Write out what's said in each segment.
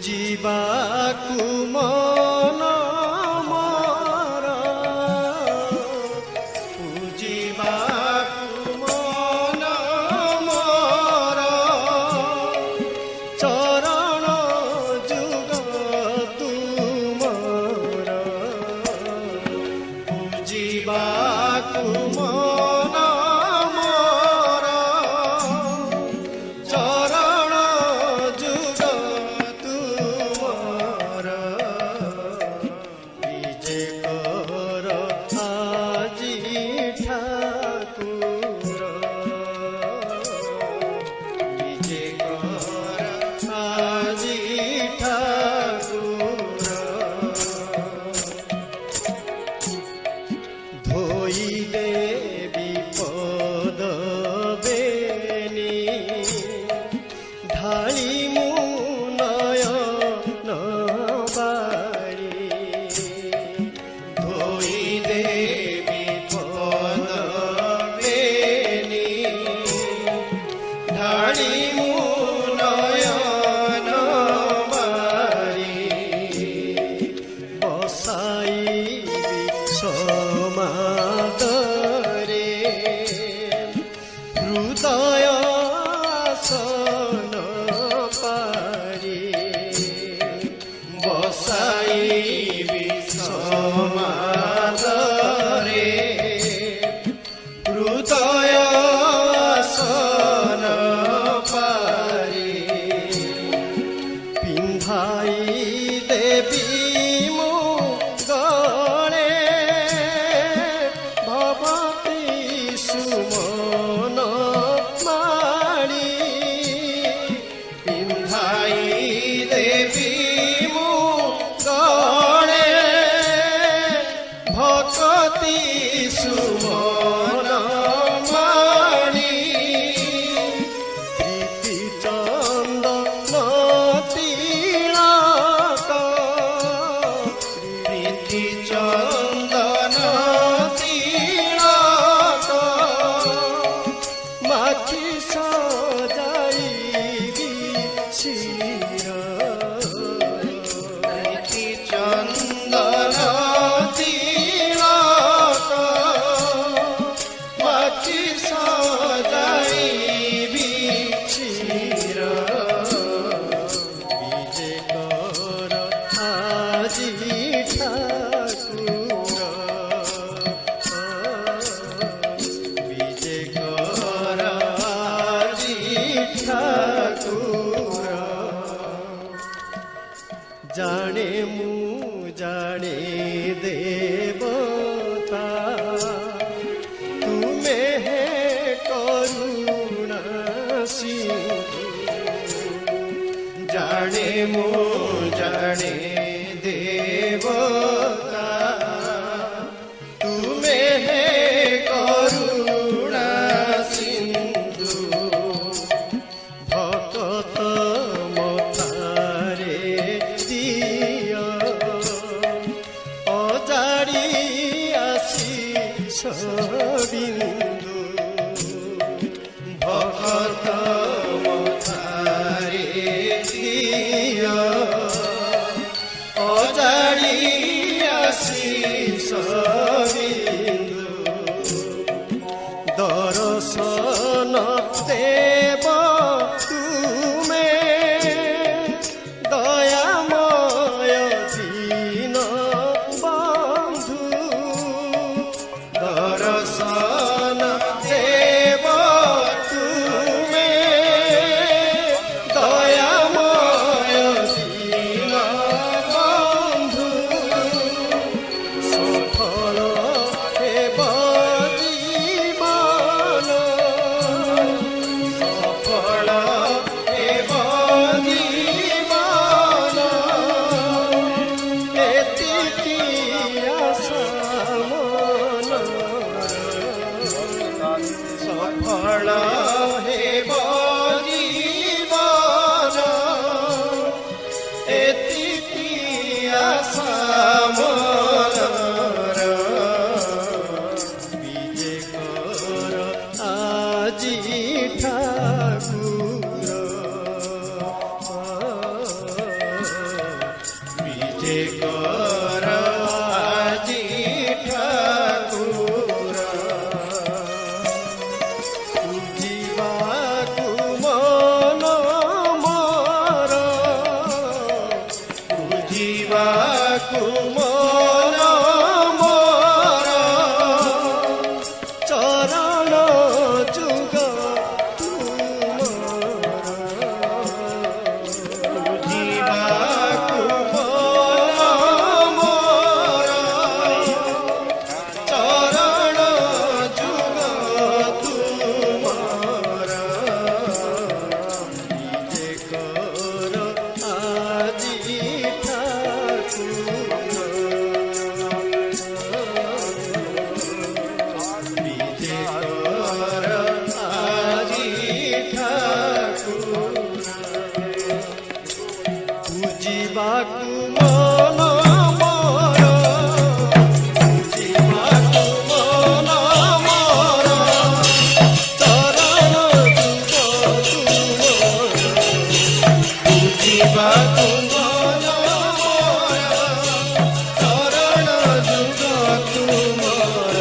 ଯିବାକୁ ମନ ମୋର ଯିବାକୁ ମନ ମୋର ଚରଣ ଯୁଗ ତୁମର ଯିବାକୁ ମନ ମୋର ଚରଣ ଯୁଗ ତୁମର ବିଜେ କର ଆଜି ଠାକୁର ବିଜେ କର ଆଜି ଠାକୁର ধোই দেবী পদ বেনি ঢালি মু নয়ন বাড়ি ধোই দেবী পদ বেনি ঢালি মু নয়ন বাড়ি বসাইবি সমাদরে হৃদয় আসন পারি বসাইবি সমাদরে হৃদয় আসন পারি পিন্ধাই দেবী মু গলে ভবতী সুমন মাড়ি পিন্ধাই দেবী মু গলে ভকতি সুমন মাড়ি প্রীতি চন্দন তিলক প্রীতি চন্দন তিলক মাখি সজাইবি শির প্রীতি চন্দন তিলক মাখি সজাইবি শির বিজে কর আজি ঠাকুর বিজে কর আজি ঠাকুর জানে মু জানে দেবতা তুমে হে করুণা সিন্ধু জানে মু জানে দেবতা তুমে হে করুণা সিন্ধু ভকত মথারে দিয় অজাড়ি আসি সবিন্দু ভকত মথারে দিয় অজাড়ি जे कर आजी ठाकुर जीवाकु मन मोर जीवाकु मन मोर चरण जुग जीवाकु मन मोर चरण जुग तुमर जे कर आजी जीवाकु मन मोर जीवाकु मन मोर चरण जुग तुमर जीवाकु मन मोर चरण जुग तुमर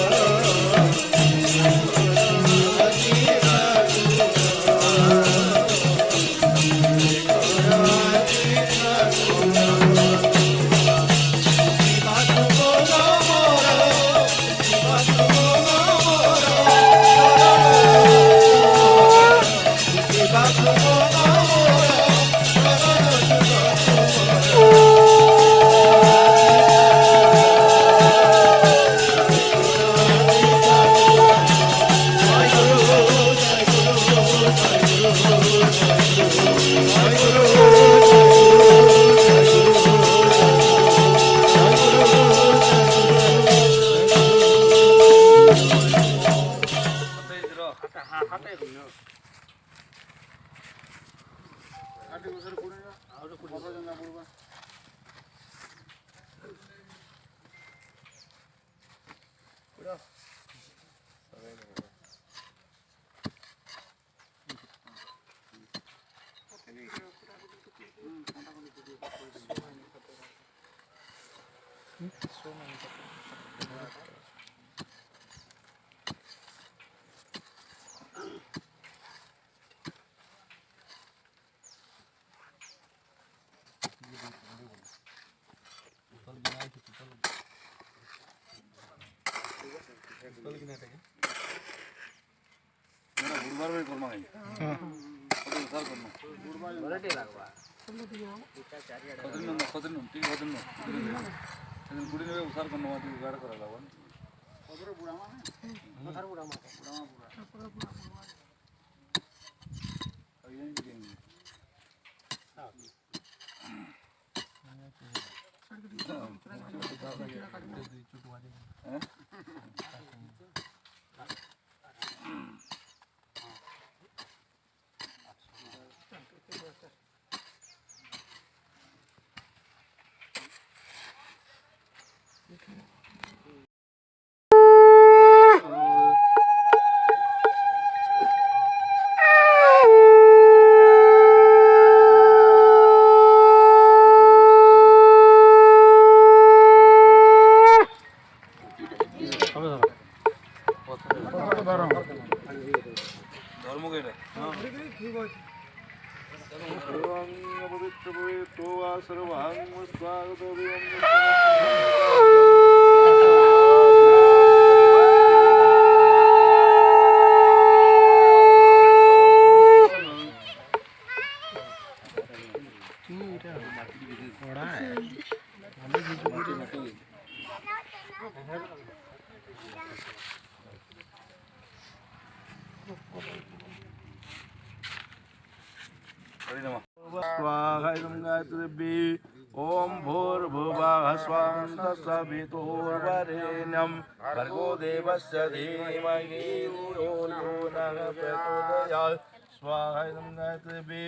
ओम भूर्भुवः स्वं तत्सवितुर्वरेण्यं भर्गो देवस्य धीमहि धियो यो नः प्रचोदयात् स्वाहा इदं गायत्री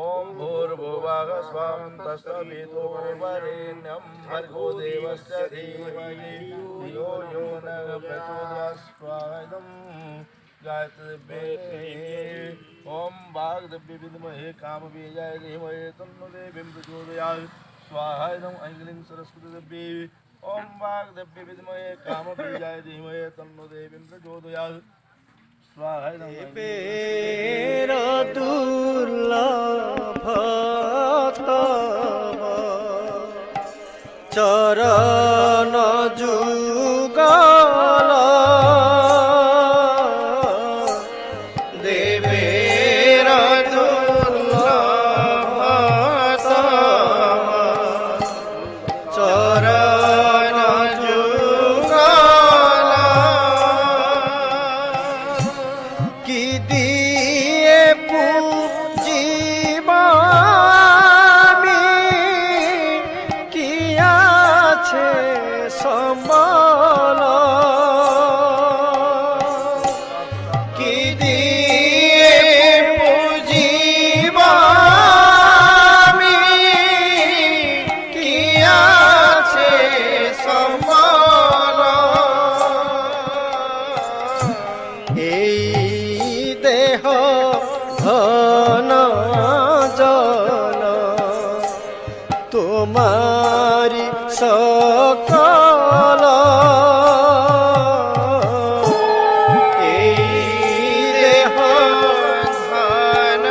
ओम भूर्भुवः स्वं तत्सवितुर्वरेण्यं भर्गो देवस्य धीमहि धियो यो नः प्रचोदयात् स्वाहा इदं गायत्री ओम वाग्देव्यै विद्महे कामबीजाय धीमहि तन्नो देवीं प्रचोदयात् स्वाहा इदं ऐं सरस्वती देवी ओम वाग्देव्यै विद्महे कामबीजाय धीमहि तन्नो देवीं प्रचोदयात् स्वाहा इदं ऐं पेर दुर्लभ तव चरण जुगल देवेर दुर्लभ तव चरण जुगल কি দিয়ে পুজিব আমি কি আছে সম্বল কি দিয়ে পুজিব আমি কি আছে সম্বল এই দেহ ধন জন তোমারি সকল এই দেহ ধন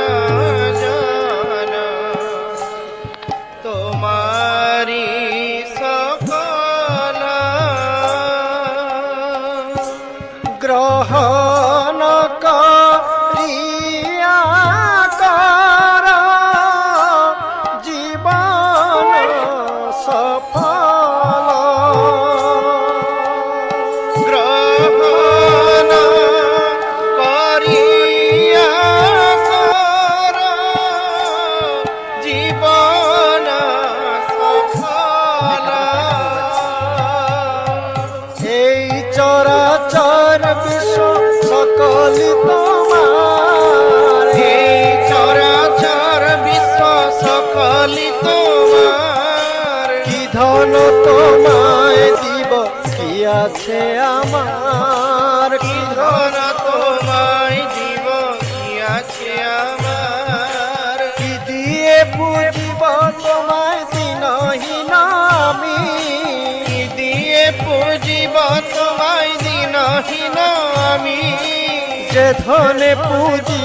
জন তোমারি সকল গ্রহণ করিয়া কর জীবন সফল গ্রহণ করিয়া কর জীবন সফল এই চরাচর বিশ্ব সকলি তোমার এই চরাচর বিশ্ব সকলি তোমার কি ধন তোমায় দিব কি আছে আমার কি ধন তোমায় দিব কি আছে আমার কি দিয়ে পুজিব তোমায় দিনহীন আমি কি দিয়ে পুজিব তোমায় দিনহীন আমি যে ধনে পুজি